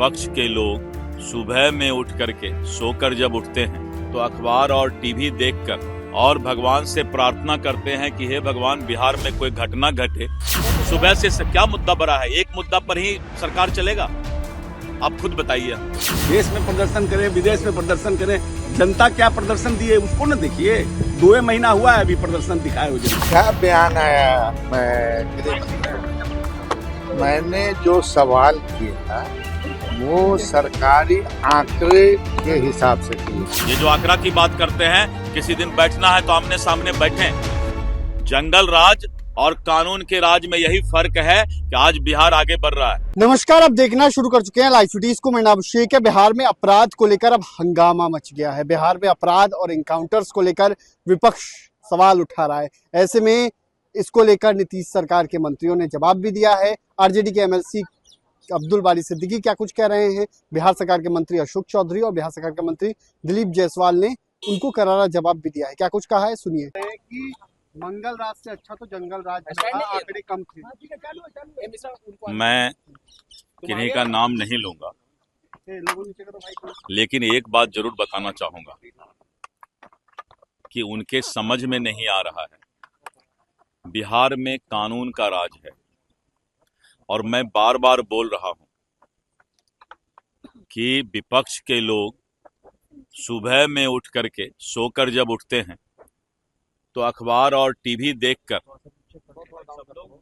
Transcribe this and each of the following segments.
विपक्ष के लोग सुबह में उठ करके सोकर जब उठते हैं तो अखबार और टीवी देखकर और भगवान से प्रार्थना करते हैं कि हे भगवान बिहार में कोई घटना घटे। सुबह से क्या मुद्दा बड़ा है? एक मुद्दा पर ही सरकार चलेगा? आप खुद बताइए। देश में प्रदर्शन करें, विदेश में प्रदर्शन करें, जनता क्या प्रदर्शन दिए उसको न देखिए। 2 महीना हुआ है अभी प्रदर्शन दिखाए हुए। क्या बयान आया? मैंने जो सवाल किया वो सरकारी आंकड़े के हिसाब से किए। ये जो आंकड़ा की बात करते हैं, किसी दिन बैठना है तो आमने सामने बैठें। जंगल राज और कानून के राज में यही फर्क है कि आज बिहार आगे बढ़ रहा है। नमस्कार, आप देखना शुरू कर चुके हैं लाइव सिटीज को। मैं अभिषेक है। बिहार में अपराध को लेकर अब हंगामा मच गया है। बिहार में अपराध और इनकाउंटर्स को लेकर विपक्ष सवाल उठा रहा है। ऐसे में इसको लेकर नीतीश सरकार के मंत्रियों ने जवाब भी दिया है। आरजेडी के एमएलसी अब्दुल बारी सिद्दीकी क्या कुछ कह रहे हैं, बिहार सरकार के मंत्री अशोक चौधरी और बिहार सरकार के मंत्री दिलीप जायसवाल ने उनको करारा जवाब भी दिया है। क्या कुछ कहा है, सुनिए। कि मंगल राज से अच्छा तो जंगल राज था, आंकड़े कम थे। मैं किन्हीं का नाम नहीं लूंगा, लेकिन एक बात जरूर बताना चाहूंगा कि उनके समझ में नहीं आ रहा है। बिहार में कानून का राज है और मैं बार बार बोल रहा हूं कि विपक्ष के लोग सुबह में उठ करके सोकर जब उठते हैं तो अखबार और टीवी देखकर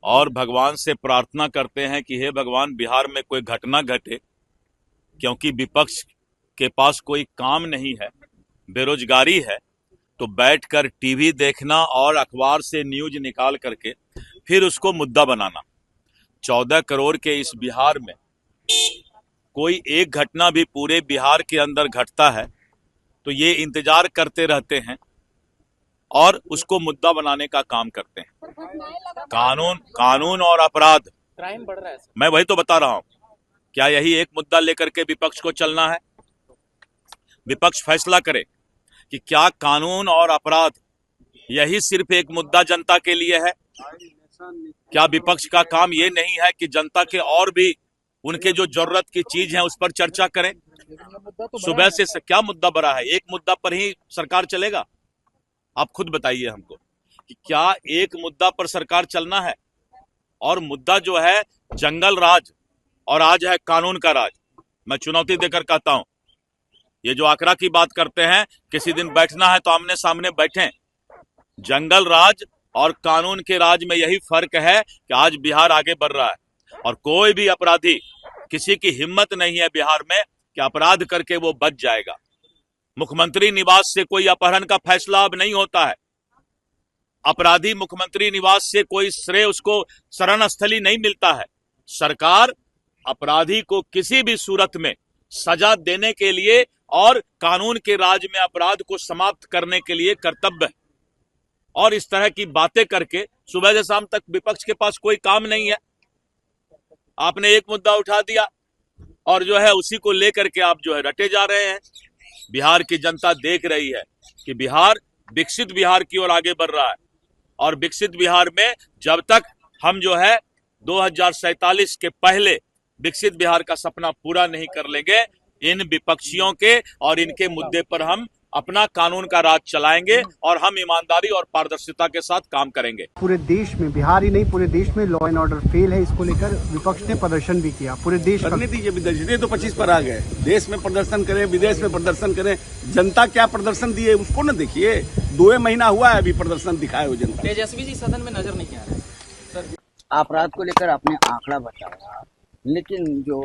और भगवान से प्रार्थना करते हैं कि हे भगवान बिहार में कोई घटना घटे, क्योंकि विपक्ष के पास कोई काम नहीं है, बेरोजगारी है। तो बैठकर टीवी देखना और अखबार से न्यूज निकाल करके फिर उसको मुद्दा बनाना। 14 करोड़ के इस बिहार में कोई एक घटना भी पूरे बिहार के अंदर घटता है तो ये इंतजार करते रहते हैं और उसको मुद्दा बनाने का काम करते हैं। कानून और अपराध, क्राइम बढ़ रहा है। मैं वही तो बता रहा हूं। क्या यही एक मुद्दा लेकर के विपक्ष को चलना है? विपक्ष फैसला करे कि क्या कानून और अपराध यही सिर्फ एक मुद्दा जनता के लिए है? क्या विपक्ष का काम ये नहीं है कि जनता के और भी उनके जो जरूरत की चीज है उस पर चर्चा करें? सुबह से क्या मुद्दा बड़ा है? एक मुद्दा पर ही सरकार चलेगा? आप खुद बताइए हमको कि क्या एक मुद्दा पर सरकार चलना है? और मुद्दा जो है जंगल राज और आज है कानून का राज। मैं चुनौती देकर कहता हूं, ये जो आंकड़ा की बात करते हैं, किसी दिन बैठना है तो आमने सामने बैठें। जंगल राज और कानून के राज में यही फर्क है कि आज बिहार आगे बढ़ रहा है और कोई भी अपराधी, किसी की हिम्मत नहीं है बिहार में कि अपराध करके वो बच जाएगा। मुख्यमंत्री निवास से कोई अपहरण का फैसला अब नहीं होता है। अपराधी मुख्यमंत्री निवास से कोई श्रेय उसको शरण स्थली नहीं मिलता है। सरकार अपराधी को किसी भी सूरत में सजा देने के लिए और कानून के राज में अपराध को समाप्त करने के लिए कर्तव्य है। और इस तरह की बातें करके सुबह से शाम तक विपक्ष के पास कोई काम नहीं है। आपने एक मुद्दा उठा दिया और जो है उसी को लेकर के आप जो है रटे जा रहे हैं। बिहार की जनता देख रही है कि बिहार विकसित बिहार की ओर आगे बढ़ रहा है और विकसित बिहार में जब तक हम जो है 2047 के पहले विकसित बिहार का सपना पूरा नहीं कर लेंगे, इन विपक्षियों के और इनके मुद्दे पर हम अपना कानून का राज चलाएंगे और हम ईमानदारी और पारदर्शिता के साथ काम करेंगे। पूरे देश में, बिहार ही नहीं पूरे देश में लॉ एंड ऑर्डर फेल है। इसको लेकर विपक्ष ने प्रदर्शन भी किया। पूरे देश करने दीजिए विदेश तो 25 पर आ गए। देश में प्रदर्शन करें, विदेश में प्रदर्शन करें, जनता क्या प्रदर्शन दिए उसको न देखिए। 2 महीना हुआ है अभी प्रदर्शन दिखाए हुए। जनता तेजस्वी जी सदन में नजर नहीं आ रहे सर। अपराध को लेकर आपने आंकड़ा बताया, लेकिन जो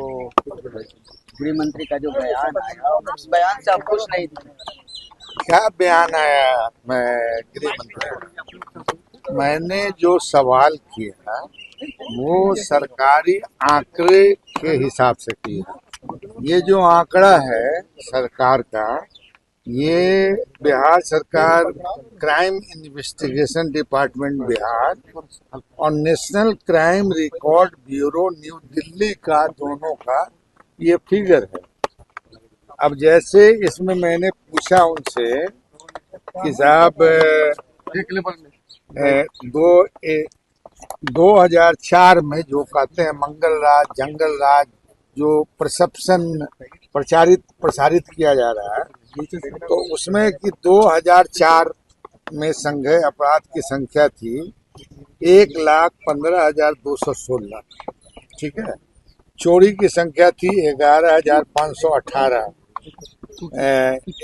गृह मंत्री का जो बयान आया उस बयान से आप खुश नहीं थे। क्या बयान आया? गृह मंत्री, मैंने जो सवाल किया वो सरकारी आंकड़े के हिसाब से किया। ये जो आंकड़ा है सरकार का, ये बिहार सरकार क्राइम इन्वेस्टिगेशन डिपार्टमेंट बिहार और national crime record bureau new Delhi का, दोनों का ये फिगर है। अब जैसे इसमें मैंने पूछा उनसे कि साहब 2004 में जो कहते हैं मंगल राज, जंगल राज जो परसेप्शन प्रसारित किया जा रहा है, तो उसमें कि 2004 में संघीय अपराध की संख्या थी 1,15,216, ठीक है। चोरी की संख्या थी 11,518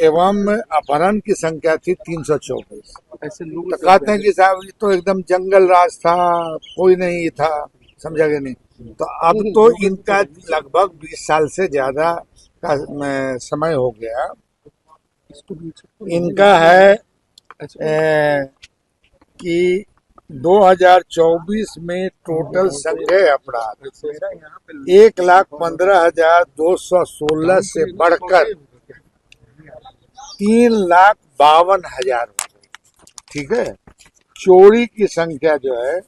एवं अपहरण की संख्या थी 324। तो कहते हैं कि साहब ये तो एकदम जंगल राज था, कोई नहीं था, समझा गया नहीं। तो अब तो इनका लगभग 20 साल से ज्यादा का समय हो गया। इनका है कि 2024 में टोटल संघीय अपराध 1,15,216 से बढ़कर 3,52,000 हो गई, ठीक है। चोरी की संख्या जो है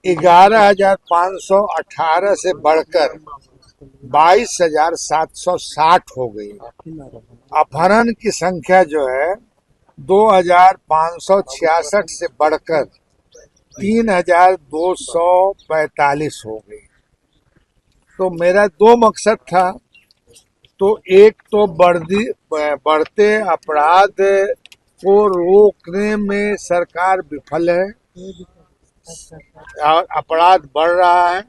11,518 से बढ़कर 22,760 हो गई। अपहरण की संख्या जो है 2,566 से बढ़कर 3,245 हो गई। तो मेरा 2 मकसद था, तो एक तो बढ़ते अपराध को रोकने में सरकार विफल है और अपराध बढ़ रहा है,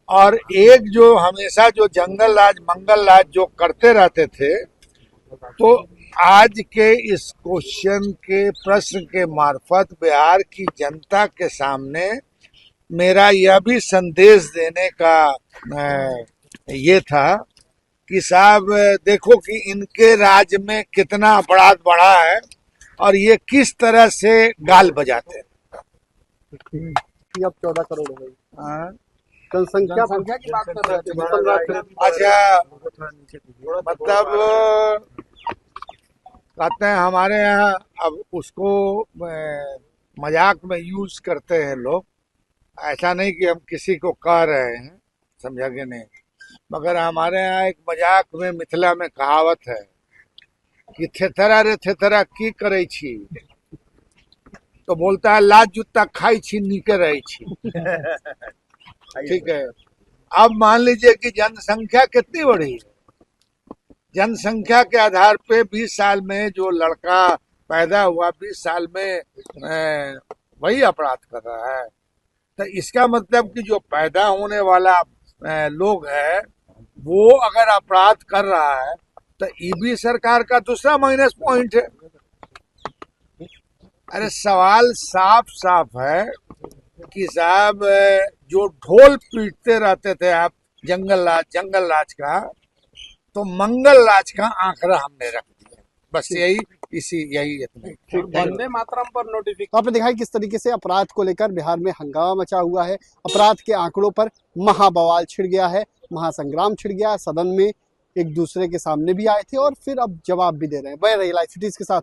और एक जो हमेशा जो जंगल राज मंगल राज जो करते रहते थे, तो आज के इस क्वेश्चन के प्रश्न के मार्फत बिहार की जनता के सामने मेरा यह भी संदेश देने का ये था कि साहब देखो कि इनके राज्य में कितना अपराध बढ़ा है और ये किस तरह से गाल बजाते हैं। अब 14 करोड़ हो गई हाँ। जनसंख्या की बात कर रहे थे। अच्छा, मतलब कहते हैं हमारे यहाँ अब उसको मजाक में यूज करते हैं लोग, ऐसा नहीं कि हम किसी को कह रहे हैं, समझा के नहीं, मगर हमारे यहाँ एक मजाक में मिथिला में कहावत है कि थेथरा रे थेथरा की करे छी, तो बोलता है लाज जूता खाई छी नीके रहे छी। ठीक है। अब मान लीजिए कि जनसंख्या कितनी बढ़ी है, जनसंख्या के आधार पे 20 साल में जो लड़का पैदा हुआ 20 साल में वही अपराध कर रहा है। तो इसका मतलब कि जो पैदा होने वाला लोग है वो अगर अपराध कर रहा है तो ये भी सरकार का दूसरा माइनस पॉइंट है। अरे सवाल साफ साफ है कि साहब जो ढोल पीटते रहते थे आप जंगल राज का, तो मंगल राज का आंकड़ा हमने रख दिया। बस यही इतना। वंदे मातरम पर नोटिफिकेशन। आपने देखा है किस तरीके से अपराध को लेकर बिहार में हंगामा मचा हुआ है। अपराध के आंकड़ों पर महाबवाल छिड़ गया है, महासंग्राम छिड़ गया है। सदन में एक दूसरे के सामने भी आए थे और फिर अब जवाब भी दे रहे हैं। वह रही लाइव सिटीज के साथ।